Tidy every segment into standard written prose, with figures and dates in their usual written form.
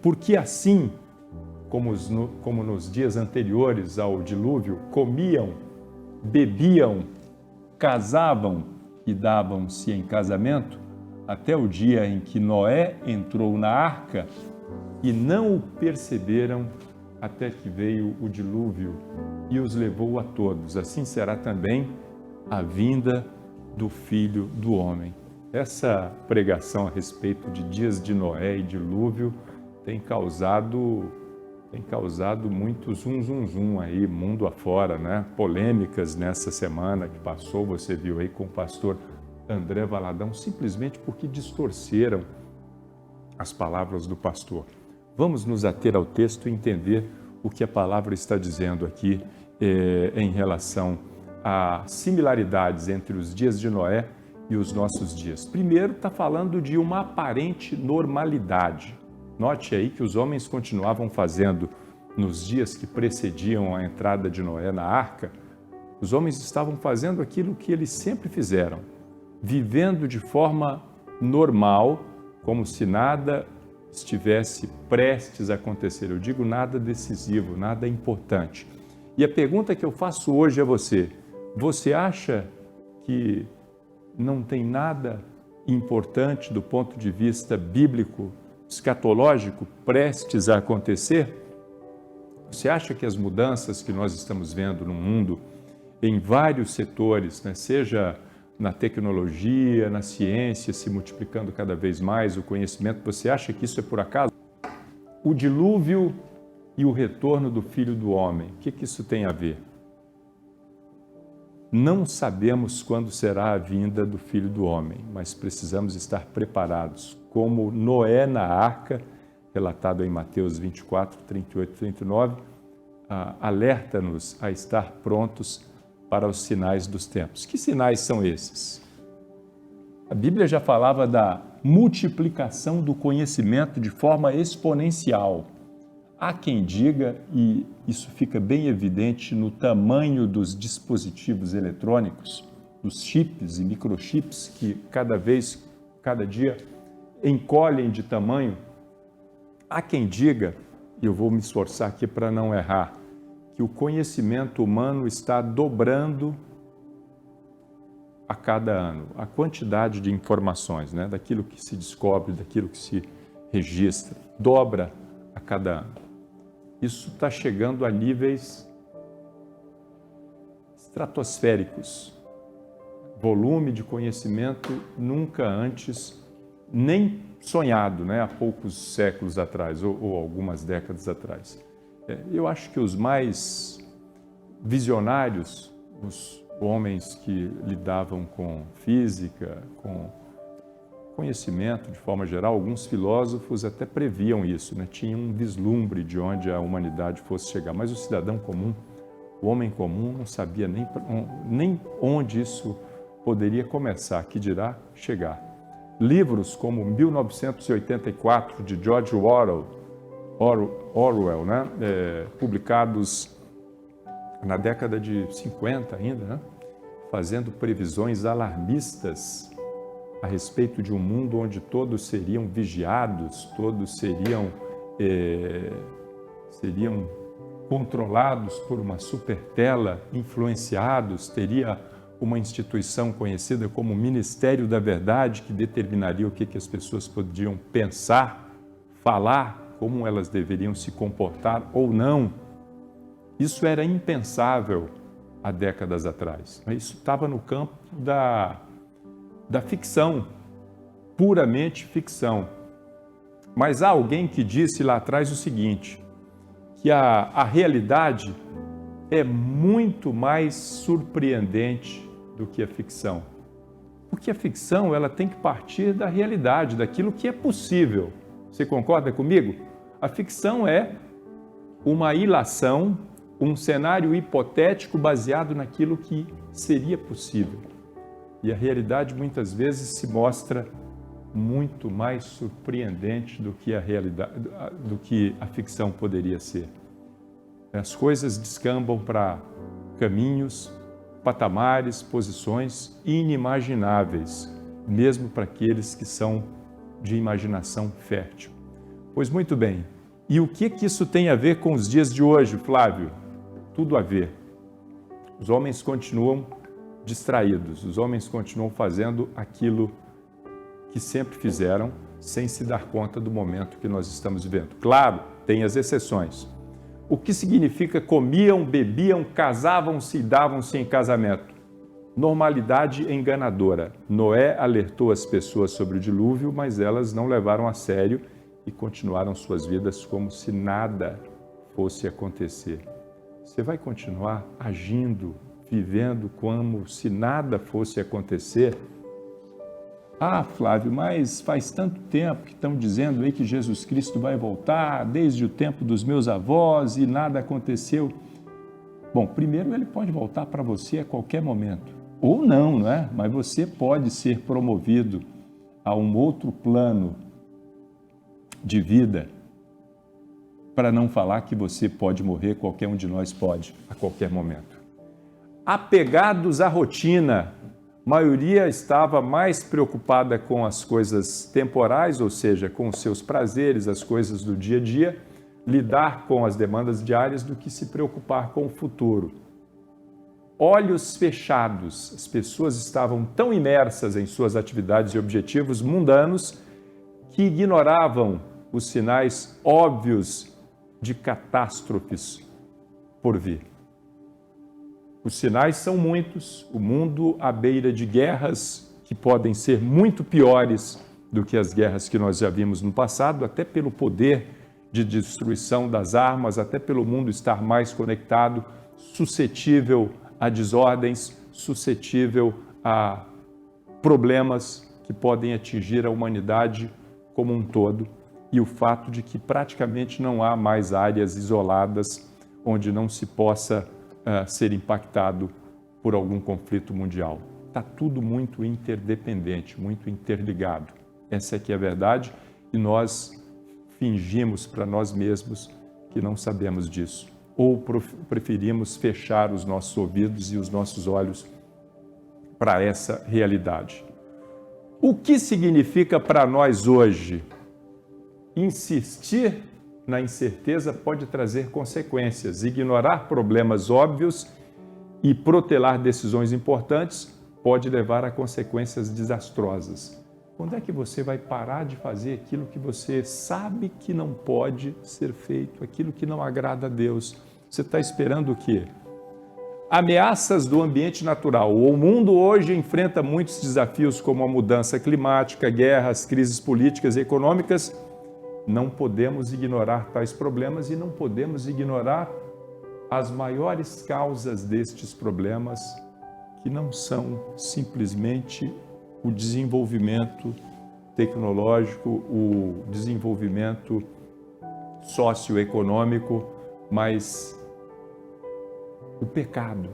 Porque assim, como nos dias anteriores ao dilúvio, comiam, bebiam, casavam e davam-se em casamento, até o dia em que Noé entrou na arca e não o perceberam até que veio o dilúvio e os levou a todos. Assim será também a vinda do Filho do Homem. Essa pregação a respeito de dias de Noé e dilúvio tem causado muito zum aí, mundo afora, né? Polêmicas nessa semana que passou, você viu aí com o pastor André Valadão, simplesmente porque distorceram as palavras do pastor. Vamos nos ater ao texto e entender o que a palavra está dizendo aqui em relação a similaridades entre os dias de Noé e os nossos dias. Primeiro, está falando de uma aparente normalidade. Note aí que os homens continuavam fazendo nos dias que precediam a entrada de Noé na arca, os homens estavam fazendo aquilo que eles sempre fizeram, vivendo de forma normal, como se nada estivesse prestes a acontecer. Eu digo nada decisivo, nada importante. E a pergunta que eu faço hoje a você: você acha que não tem nada importante do ponto de vista bíblico, escatológico, prestes a acontecer? Você acha que as mudanças que nós estamos vendo no mundo, em vários setores, né, seja na tecnologia, na ciência, se multiplicando cada vez mais o conhecimento, você acha que isso é por acaso? O dilúvio e o retorno do Filho do Homem, o que isso tem a ver? Não sabemos quando será a vinda do Filho do Homem, mas precisamos estar preparados, como Noé na arca, relatado em Mateus 24, 38 e 39, alerta-nos a estar prontos para os sinais dos tempos. Que sinais são esses? A Bíblia já falava da multiplicação do conhecimento de forma exponencial. Há quem diga, e isso fica bem evidente no tamanho dos dispositivos eletrônicos, dos chips e microchips que cada dia encolhem de tamanho. Há quem diga, e eu vou me esforçar aqui para não errar, que o conhecimento humano está dobrando a cada ano, a quantidade de informações, né, daquilo que se descobre, daquilo que se registra, dobra a cada ano. Isso está chegando a níveis estratosféricos, volume de conhecimento nunca antes nem sonhado, né, há poucos séculos atrás ou algumas décadas atrás. Eu acho que os mais visionários, os homens que lidavam com física, com conhecimento de forma geral, alguns filósofos até previam isso, né? Tinham um vislumbre de onde a humanidade fosse chegar, mas o cidadão comum, o homem comum, não sabia nem onde isso poderia começar, que dirá chegar. Livros como 1984, de George Orwell, né? Publicados na década de 50 ainda, né? Fazendo previsões alarmistas a respeito de um mundo onde todos seriam vigiados, todos seriam controlados por uma supertela, influenciados, teria uma instituição conhecida como Ministério da Verdade que determinaria o que as pessoas podiam pensar, falar, como elas deveriam se comportar ou não. Isso era impensável há décadas atrás. Isso estava no campo da ficção, puramente ficção. Mas há alguém que disse lá atrás o seguinte, que a realidade é muito mais surpreendente do que a ficção. Porque a ficção ela tem que partir da realidade, daquilo que é possível. Você concorda comigo? A ficção é uma ilação, um cenário hipotético baseado naquilo que seria possível. E a realidade muitas vezes se mostra muito mais surpreendente do que a realidade, do que a ficção poderia ser. As coisas descambam para caminhos, patamares, posições inimagináveis, mesmo para aqueles que são de imaginação fértil. Pois muito bem. E o que isso tem a ver com os dias de hoje, Flávio? Tudo a ver. Os homens continuam distraídos, os homens continuam fazendo aquilo que sempre fizeram, sem se dar conta do momento que nós estamos vivendo. Claro, tem as exceções. O que significa comiam, bebiam, casavam-se e davam-se em casamento? Normalidade enganadora. Noé alertou as pessoas sobre o dilúvio, mas elas não levaram a sério e continuaram suas vidas como se nada fosse acontecer. Você vai continuar agindo, vivendo como se nada fosse acontecer? Ah, Flávio, mas faz tanto tempo que estão dizendo aí que Jesus Cristo vai voltar, desde o tempo dos meus avós e nada aconteceu. Bom, primeiro ele pode voltar para você a qualquer momento. Ou não, não é? Mas você pode ser promovido a um outro plano de vida, para não falar que você pode morrer, qualquer um de nós pode, a qualquer momento. Apegados à rotina, a maioria estava mais preocupada com as coisas temporais, ou seja, com os seus prazeres, as coisas do dia a dia, lidar com as demandas diárias, do que se preocupar com o futuro. Olhos fechados, as pessoas estavam tão imersas em suas atividades e objetivos mundanos que ignoravam os sinais óbvios de catástrofes por vir. Os sinais são muitos, o mundo à beira de guerras que podem ser muito piores do que as guerras que nós já vimos no passado, até pelo poder de destruição das armas, até pelo mundo estar mais conectado, suscetível a desordens, suscetível a problemas que podem atingir a humanidade como um todo, e o fato de que praticamente não há mais áreas isoladas onde não se possa ser impactado por algum conflito mundial. Está tudo muito interdependente, muito interligado. Essa é que é a verdade, e nós fingimos para nós mesmos que não sabemos disso, ou preferimos fechar os nossos ouvidos e os nossos olhos para essa realidade. O que significa para nós hoje? Insistir na incerteza pode trazer consequências. Ignorar problemas óbvios e protelar decisões importantes pode levar a consequências desastrosas. Quando é que você vai parar de fazer aquilo que você sabe que não pode ser feito, aquilo que não agrada a Deus? Você está esperando o quê? Ameaças do ambiente natural. O mundo hoje enfrenta muitos desafios, como a mudança climática, guerras, crises políticas e econômicas. Não podemos ignorar tais problemas e não podemos ignorar as maiores causas destes problemas, que não são simplesmente o desenvolvimento tecnológico, o desenvolvimento socioeconômico, mas o pecado.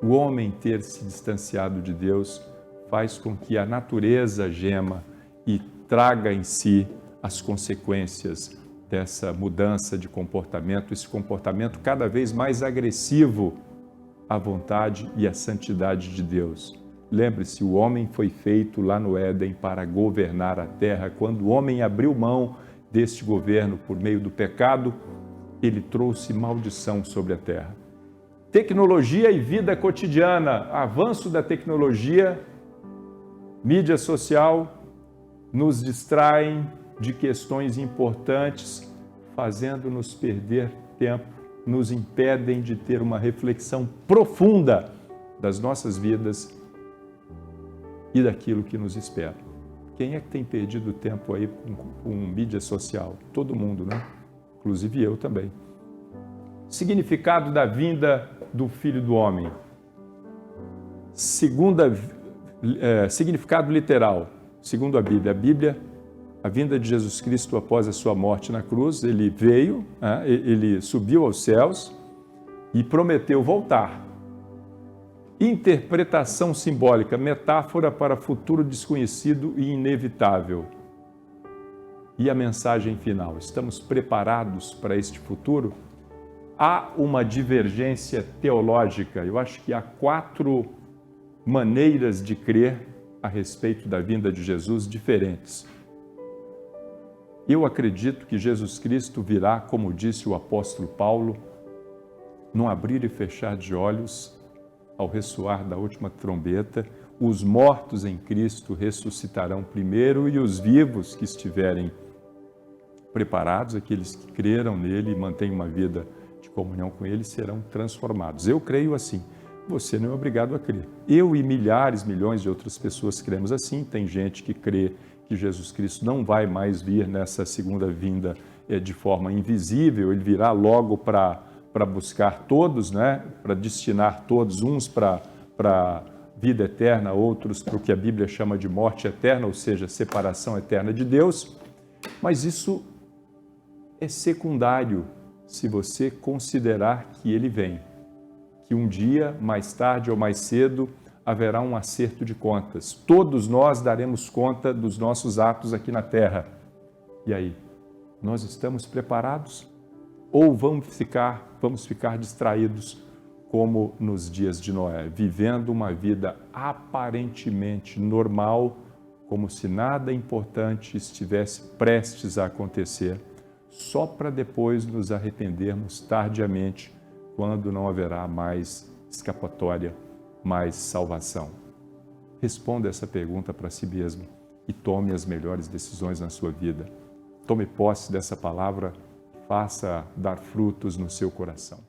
O homem ter se distanciado de Deus faz com que a natureza gema e traga em si as consequências dessa mudança de comportamento, esse comportamento cada vez mais agressivo à vontade e à santidade de Deus. Lembre-se, o homem foi feito lá no Éden para governar a terra. Quando o homem abriu mão deste governo por meio do pecado, ele trouxe maldição sobre a terra. Tecnologia e vida cotidiana, avanço da tecnologia, mídia social, nos distraem de questões importantes, fazendo-nos perder tempo, nos impedem de ter uma reflexão profunda das nossas vidas e daquilo que nos espera. Quem é que tem perdido tempo aí com mídia social? Todo mundo, né? Inclusive eu também. Significado da vinda do Filho do Homem. Significado literal, segundo a Bíblia, a vinda de Jesus Cristo após a sua morte na cruz, ele veio, ele subiu aos céus e prometeu voltar. Interpretação simbólica, metáfora para futuro desconhecido e inevitável. E a mensagem final, estamos preparados para este futuro? Há uma divergência teológica, eu acho que há 4 maneiras de crer a respeito da vinda de Jesus diferentes. Eu acredito que Jesus Cristo virá, como disse o apóstolo Paulo, num abrir e fechar de olhos, ao ressoar da última trombeta, os mortos em Cristo ressuscitarão primeiro e os vivos que estiverem preparados, aqueles que creram nele e mantêm uma vida de comunhão com ele, serão transformados. Eu creio assim. Você não é obrigado a crer. Eu e milhares, milhões de outras pessoas cremos assim. Tem gente que crê que Jesus Cristo não vai mais vir nessa segunda vinda de forma invisível, ele virá logo para buscar todos, né? Para destinar todos, uns para vida eterna, outros para o que a Bíblia chama de morte eterna, ou seja, separação eterna de Deus. Mas isso é secundário se você considerar que ele vem, que um dia, mais tarde ou mais cedo, haverá um acerto de contas. Todos nós daremos conta dos nossos atos aqui na Terra. E aí, nós estamos preparados? Ou vamos ficar distraídos como nos dias de Noé, vivendo uma vida aparentemente normal, como se nada importante estivesse prestes a acontecer, só para depois nos arrependermos tardiamente, quando não haverá mais escapatória, mais salvação? Responda essa pergunta para si mesmo e tome as melhores decisões na sua vida. Tome posse dessa palavra, faça dar frutos no seu coração.